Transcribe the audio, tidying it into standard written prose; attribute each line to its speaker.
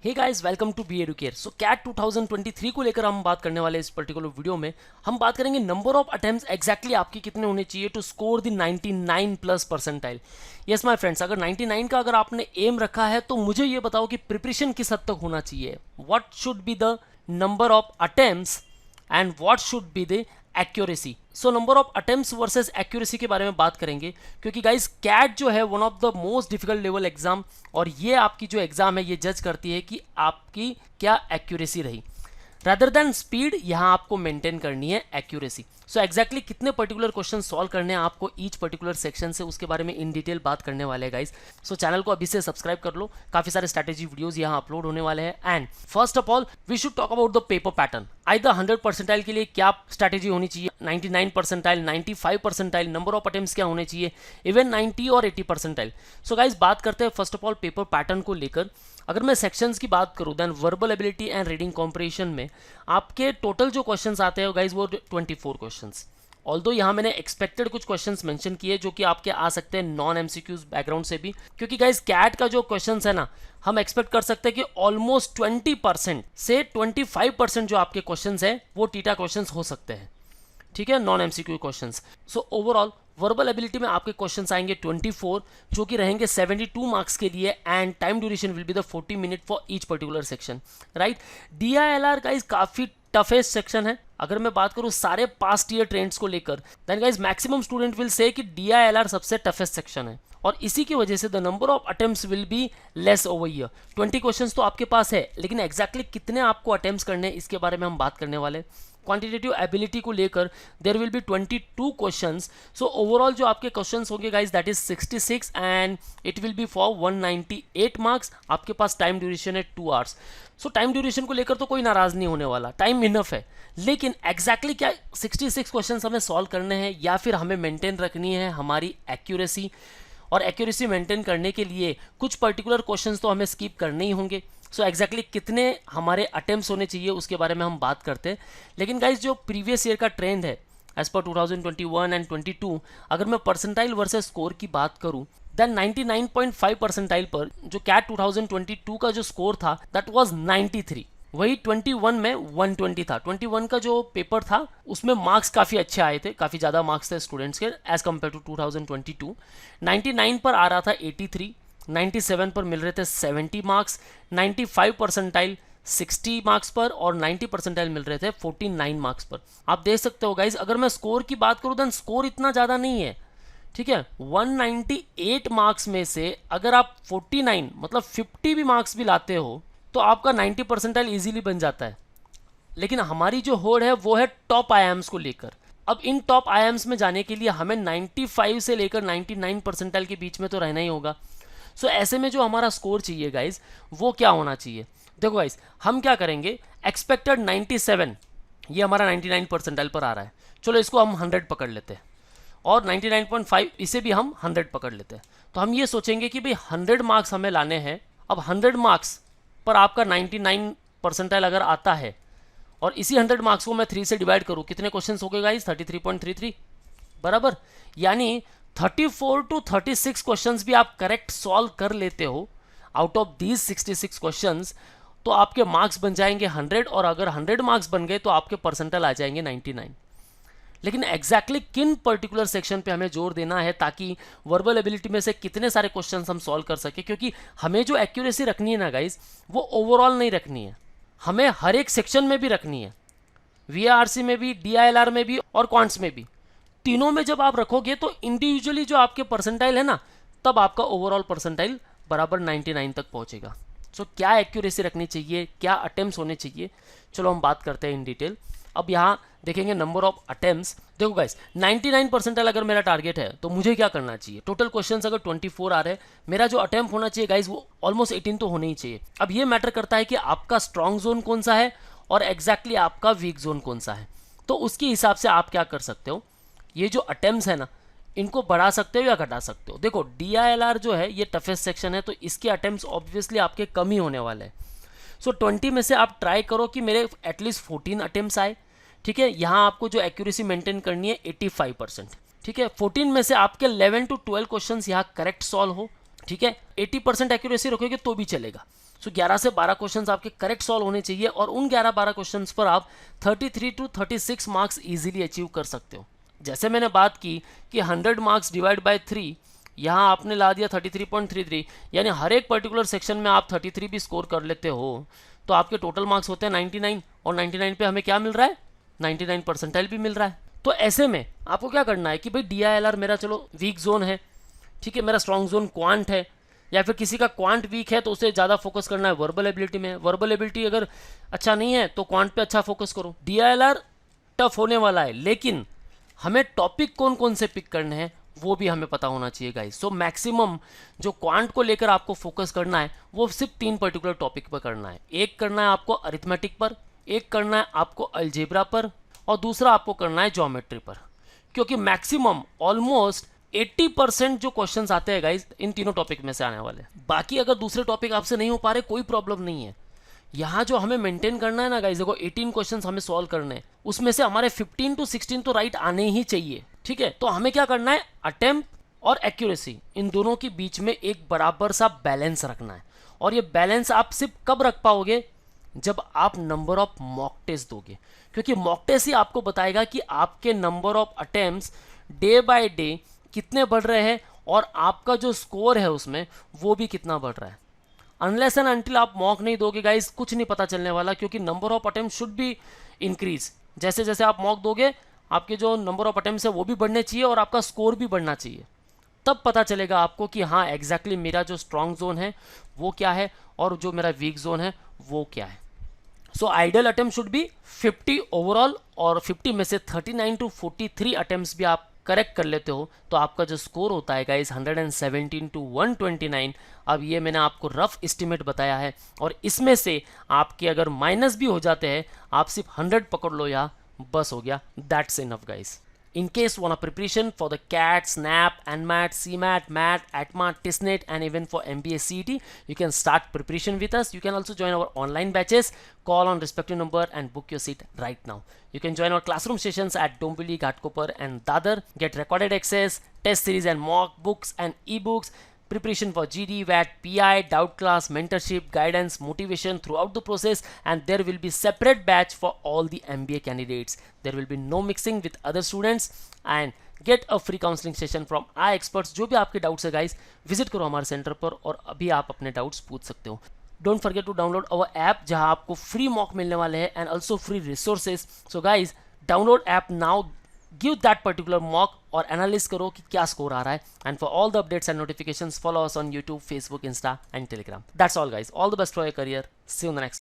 Speaker 1: Hey guys, welcome to B Educare. So CAT 2023 को लेकर हम बात करने वाले इस पर्टिकुलर वीडियो में हम बात करेंगे नंबर ऑफ अटेम्प्ट्स एग्जैक्टली आपके कितने होने चाहिए to score the 99 plus percentile. Yes my friends, अगर 99 का अगर आपने एम रखा है तो मुझे ये बताओ कि प्रिपरेशन किस हद तक होना चाहिए। What should be the number of attempts and what should be the accuracy. So number of attempts versus accuracy के बारे में बात करेंगे, क्योंकि गाइस कैट जो है one of the most difficult level exam, और ये आपकी जो एग्जाम है ये जज करती है कि आपकी क्या एक्यूरेसी रही। रादर देन स्पीड, यहाँ आपको मेंटेन करनी है एक्यूरेसी। सो एग्जैक्टली कितने पर्टिकुलर क्वेश्चन सॉल्व करने हैं आपको ईच पर्टिकुलर सेक्शन से, उसके बारे में इन डिटेल बात करने वाले हैं गाइस। सो चैनल को अभी से सब्सक्राइब कर लो, काफी सारे स्ट्रैटेजी वीडियोस यहाँ अपलोड होने वाले हैं। And first of all we should talk about the paper pattern. Either 100 percentile के लिए क्या स्ट्रैटेजी होनी चाहिए, 99 percentile, 95 percentile, number of attempts क्या होने चाहिए, इवन 90 और 80 परसेंटाइल। सो गाइस बात करते हैं first of all paper pattern को लेकर। अगर मैं सेक्शंस की बात करूं then verbal ability and reading comprehension में आपके टोटल जो क्वेश्चंस आते हैं गाइस वो 24 क्वेश्चंस। ऑल्दो यहाँ मैंने एक्सपेक्टेड कुछ क्वेश्चंस मेंशन किए जो कि आपके आ सकते हैं नॉन एमसीक्यूज बैकग्राउंड से भी, क्योंकि गाइस कैट का जो क्वेश्चंस है ना, हम एक्सपेक्ट कर सकते हैं कि ऑलमोस्ट 20% से 25% जो आपके क्वेश्चंस है वो टीटा क्वेश्चंस हो सकते हैं, ठीक है, non MCQ questions. So overall verbal ability में आपके क्वेश्चंस आएंगे 24 जो कि रहेंगे 72 मार्क्स के लिए, and time duration will be the 40 minute for each particular section, right. DILR guys काफी टफेस्ट सेक्शन है। अगर मैं बात करूं सारे पास्ट ईयर ट्रेंड्स को लेकर, then guys maximum student will say कि DILR सबसे टफेस्ट सेक्शन है, और इसी की वजह से the number of attempts will be less over year. 20 questions तो आपके पास है, लेकिन एग्जैक्टली कितने आपको अटेम्प्ट्स करने हैं इसके बारे में हम बात करने वाले। क्वांटिटेटिव एबिलिटी को लेकर there will be 22 questions. So overall जो आपके क्वेश्चंस होंगे guys that is 66 and it will be for 198 marks. आपके पास टाइम ड्यूरेशन है 2 आवर्स। सो टाइम ड्यूरेशन को लेकर तो कोई नाराज नहीं होने वाला, टाइम इनफ है। लेकिन एग्जैक्टली क्या 66 क्वेश्चंस हमें सॉल्व करने हैं या फिर हमें मेंटेन रखनी है हमारी एक्यूरेसी, और एक्यूरेसी मेंटेन करने के लिए कुछ पर्टिकुलर क्वेश्चंस तो हमें स्किप करने ही होंगे। सो एग्जैक्टली कितने हमारे अटेम्प्ट्स होने चाहिए उसके बारे में हम बात करते हैं। लेकिन गाइज जो प्रीवियस ईयर का ट्रेंड है एज पर 2021 एंड 22, अगर मैं परसेंटाइल वर्सेस स्कोर की बात करूं देन 99.5 परसेंटाइल पर जो कैट 2022 का जो स्कोर था दैट वाज 93, वही 21 में 120 था। 21 का जो पेपर था उसमें मार्क्स काफ़ी अच्छे आए थे, काफ़ी ज़्यादा मार्क्स थे स्टूडेंट्स के एज कम्पेयर टू 2022। 99 पर आ रहा था 83, 97 पर मिल रहे थे 70 मार्क्स, 95 परसेंटाइल 60 मार्क्स पर, और 90 परसेंटाइल मिल रहे थे 49 मार्क्स पर। आप देख सकते हो गाइज, अगर मैं स्कोर की बात करूँ देन स्कोर इतना ज़्यादा नहीं है, ठीक है। 198 मार्क्स में से अगर आप 49 मतलब 50 भी मार्क्स भी लाते हो तो आपका 90 परसेंटाइल ईजिली बन जाता है। लेकिन हमारी जो होड़ है वो है टॉप आईएम्स को लेकर। अब इन टॉप आईएम्स में जाने के लिए हमें 95 से लेकर 99 परसेंटाइल के बीच में तो रहना ही होगा। सो ऐसे में जो हमारा स्कोर चाहिए गाइज वो क्या होना चाहिए। देखो गाइज हम क्या करेंगे, एक्सपेक्टेड 97, ये हमारा 99 परसेंटाइल पर आ रहा है, चलो इसको हम 100 पकड़ लेते हैं, और 99.5 इसे भी हम 100 पकड़ लेते हैं। तो हम ये सोचेंगे कि भाई 100 मार्क्स हमें लाने हैं। अब 100 मार्क्स पर आपका 99 परसेंटाइल अगर आता है, और इसी 100 मार्क्स को मैं 3 से डिवाइड करूँ, कितने क्वेश्चंस हो गए गाइस, 33.33 बराबर। यानी 34 टू 36 क्वेश्चंस भी आप करेक्ट सॉल्व कर लेते हो आउट ऑफ दीज 66 क्वेश्चंस, तो आपके मार्क्स बन जाएंगे 100, और अगर 100 मार्क्स बन गए तो आपके परसेंटाइल आ जाएंगे 99। लेकिन एग्जैक्टली किन पर्टिकुलर सेक्शन पे हमें जोर देना है ताकि वर्बल एबिलिटी में से कितने सारे क्वेश्चंस हम सॉल्व कर सके, क्योंकि हमें जो एक्यूरेसी रखनी है ना गाइज वो ओवरऑल नहीं रखनी है, हमें हर एक सेक्शन में भी रखनी है, VARC में भी, DILR में भी और क्वांट्स में भी। तीनों में जब आप रखोगे तो इंडिविजुअली जो आपके परसेंटाइल है ना, तब आपका ओवरऑल परसेंटाइल बराबर 99 तक पहुंचेगा। सो क्या एक्यूरेसी रखनी चाहिए, क्या अटेम्प्ट्स होने चाहिए, चलो हम बात करते हैं इन डिटेल। अब यहाँ देखेंगे नंबर ऑफ अटेम्प्ट्स। देखो गाइस 99 परसेंटाइल अगर मेरा टारगेट है तो मुझे क्या करना चाहिए, टोटल क्वेश्चंस अगर 24 आ रहे हैं, मेरा जो अटेम्प्ट होना चाहिए गाइस वो ऑलमोस्ट 18 तो होने ही चाहिए। अब ये मैटर करता है कि आपका स्ट्रॉन्ग जोन कौन सा है और एग्जैक्टली आपका वीक जोन कौन सा है, तो उसके हिसाब से आप क्या कर सकते हो, ये जो अटेम्प्ट्स है ना इनको बढ़ा सकते हो या घटा सकते हो। देखो DILR जो है ये टफेस्ट सेक्शन है, तो इसके अटेम्प्ट्स ऑब्वियसली आपके कम ही होने वाले हैं। सो 20 में से आप ट्राई करो कि मेरे एटलीस्ट 14 अटेम्प्ट्स आए, ठीक है। यहाँ आपको जो एक्यूरेसी मेंटेन करनी है 85%, ठीक है। 14 में से आपके 11 to 12 क्वेश्चंस यहाँ करेक्ट सॉल्व हो, ठीक है। 80% एक्यूरेसी रखोगे तो भी चलेगा। सो 11 से 12 क्वेश्चंस आपके करेक्ट सॉल्व होने चाहिए और उन 11-12 क्वेश्चंस पर आप 33 टू 36 मार्क्स इजीली अचीव कर सकते हो। जैसे मैंने बात की कि 100 मार्क्स डिवाइड बाय 3, यहाँ आपने ला दिया 33.33, यानी हर एक पर्टिकुलर सेक्शन में आप 33 भी स्कोर कर लेते हो तो आपके टोटल मार्क्स होते हैं 99, और 99 पे हमें क्या मिल रहा है, 99 परसेंटाइल भी मिल रहा है। तो ऐसे में आपको क्या करना है कि भाई DILR मेरा चलो वीक जोन है, ठीक है, मेरा स्ट्रॉन्ग जोन क्वांट है, या फिर किसी का क्वांट वीक है तो उसे ज़्यादा फोकस करना है वर्बल एबिलिटी में। वर्बल एबिलिटी अगर अच्छा नहीं है तो क्वांट पे अच्छा फोकस करो। DILR टफ होने वाला है, लेकिन हमें टॉपिक कौन कौन से पिक करने हैं वो भी हमें पता होना चाहिए गाइस। सो मैक्सिमम जो क्वांट को लेकर आपको फोकस करना है वो सिर्फ 3 पर्टिकुलर टॉपिक पर करना है। एक करना है आपको अरिथमेटिक पर, एक करना है आपको अलजेब्रा पर, और दूसरा आपको करना है ज्योमेट्री पर, क्योंकि मैक्सिमम ऑलमोस्ट 80% जो क्वेश्चंस आते हैं गाइस इन तीनों टॉपिक में से आने वाले। बाकी अगर दूसरे टॉपिक आपसे नहीं हो पा रहे कोई प्रॉब्लम नहीं है। यहाँ जो हमें मेंटेन करना है ना गाइस, देखो 18 क्वेश्चंस हमें सॉल्व करने हैं, उसमें से हमारे 15 टू 16 तो राइट आने ही चाहिए, ठीक है। तो हमें क्या करना है, अटेम्प्ट और एक्यूरेसी इन दोनों के बीच में एक बराबर सा बैलेंस रखना है। और ये बैलेंस आप सिर्फ कब रख पाओगे, जब आप नंबर ऑफ मॉक टेस्ट दोगे, क्योंकि मॉक टेस्ट ही आपको बताएगा कि आपके number of attempts day by day कितने बढ़ रहे हैं और आपका जो स्कोर है उसमें वो भी कितना बढ़ रहा है। अनलेस एंड अनटिल आप मॉक नहीं दोगे गाइस कुछ नहीं पता चलने वाला, क्योंकि number of attempt should be increase. जैसे जैसे आप मॉक दोगे आपके जो नंबर ऑफ अटेम्प्ट्स है वो भी बढ़ने चाहिए और आपका स्कोर भी बढ़ना चाहिए। तब पता चलेगा आपको कि हाँ एग्जैक्टली मेरा जो स्ट्रॉन्ग जोन है वो क्या है और जो मेरा वीक जोन है वो क्या है। So ideal attempt should be 50 overall, और 50 में से 39 टू 43 अटेम्प्ट्स भी आप करेक्ट कर लेते हो तो आपका जो स्कोर होता है गाइस 117 टू 129। अब ये मैंने आपको रफ एस्टिमेट बताया है, और इसमें से आपके अगर माइनस भी हो जाते हैं आप सिर्फ 100 पकड़ लो या बस हो गया, that's enough guys. In case want a preparation for the CAT, SNAP, NMAT, CMAT, MAT, ATMA, TISNET, and even for MBA CET, you can start preparation with us. You can also join our online batches. Call on respective number and book your seat right now. You can join our classroom sessions at Dombivli, Ghatkopar, and Dadar. Get recorded access, test series and mock books and ebooks. Preparation for GD, VAT, PI, doubt class, mentorship, guidance, motivation throughout the process, and there will be separate batch for all the MBA candidates. There will be no mixing with other students, and get a free counseling session from our experts. जो भी आपके doubts है guys visit करो हमारे centre पर और अभी आप अपने डाउट्स पूछ सकते हो। Don't forget to download our app जहां आपको फ्री मॉक मिलने वाले हैं and also free resources. So guys download app now, give that particular mock और एनालिस करो कि क्या स्कोर आ रहा है। And for all the updates and notifications follow us on YouTube, Facebook, Insta and Telegram. That's all guys, all the best for your career, see you in the next.